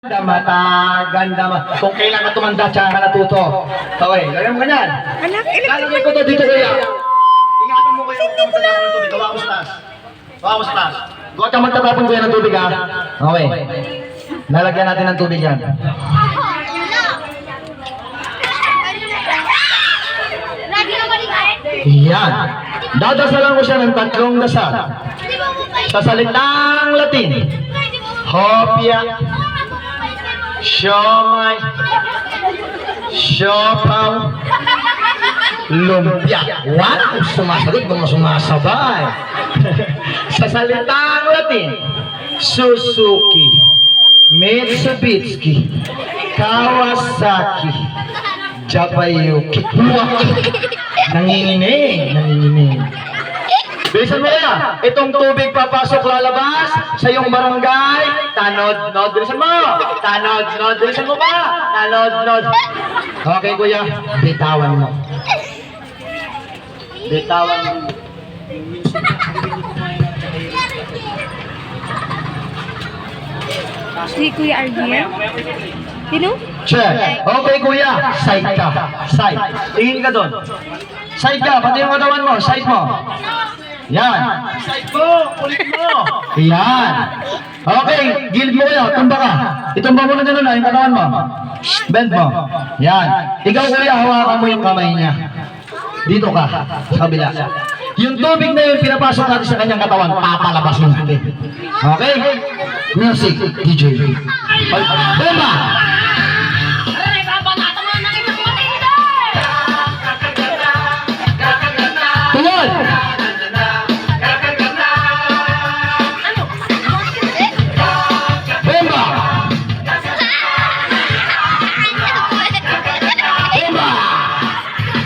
Ganda mata. Kung kailan ka tumanda, tsaka ka natuto. Okay, lagyan mo ganyan. Anak, Lalagay ko to dito, kuya. Ingatan mo kayo, huwag kang magtatapon ng tubig. Gawa mo sa taas. Gawa mo sa taas. Huwag kang magtatapon kuya ng tubig, ha? Okay. Lalagyan natin ng tubig yan. Yan. Dadasalan ko siya ng 3 dasal. Sa salitang Latin. Hopia. Siomay, siopaw, lumpia. Wow! Sumasagot, mga sumasabay. Sa salitang Latin, Suzuki, Mitsubishi, Kawasaki, Japayuki. Nanginginig. Bilisan mo kaya, itong tubig papasok lalabas sa iyong barangay. Tanod, bilisan mo. Tanod, bilisan mo pa. Tanod. Okay kuya, bitawan mo. Bitawan mo. si Kuya Argel. Sino? Check. Okay kuya, side ka. Side. Tingin ka doon. Side ka, pati yung katawan mo, side mo. Yan. Side mo, ulit mo. Yan. Okay, gilid mo kuya, tumba ka. Itumba mo na dyan na yung katawan mo. Bend mo. Yan. Ikaw kuya, hawakan mo yung kamay niya. Dito ka, sa kabila. Yung tubig na yun, pinapasok natin sa kanyang katawan, papalabasin natin. Okay? Music, DJ. Bomba! Tuwal! Bomba! Bomba!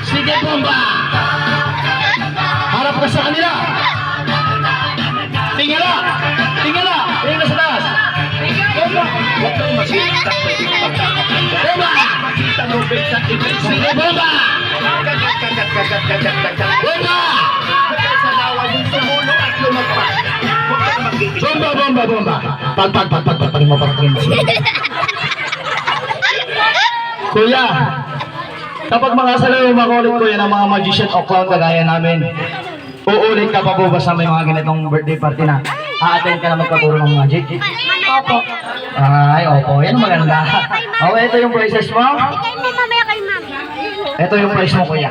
Sige, bomba! Harap ka sa kanila! Tingala! Tingala! Tingala sa taas! Bomba! Huwag kang makita. Bomba! Sige, bomba! Bomba! Bomba! Pagpagpagpagpagpagin mo. Kuya, kapag mga salayo makulit kuya ng mga magician o clown kagaya namin, uulit ka pa po ba sa may mga ganitong birthday party na a-attend ka na magpaturo ng magic? Opo. Ay, opo. Yan maganda. Oh, ito yung prices mo. Kay mamaya kay mami. Ito yung price mo, kuya.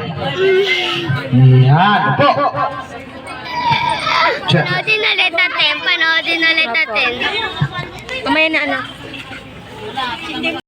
Yan. Opo. Check. Panoodin ulit natin. Mamaya na anak.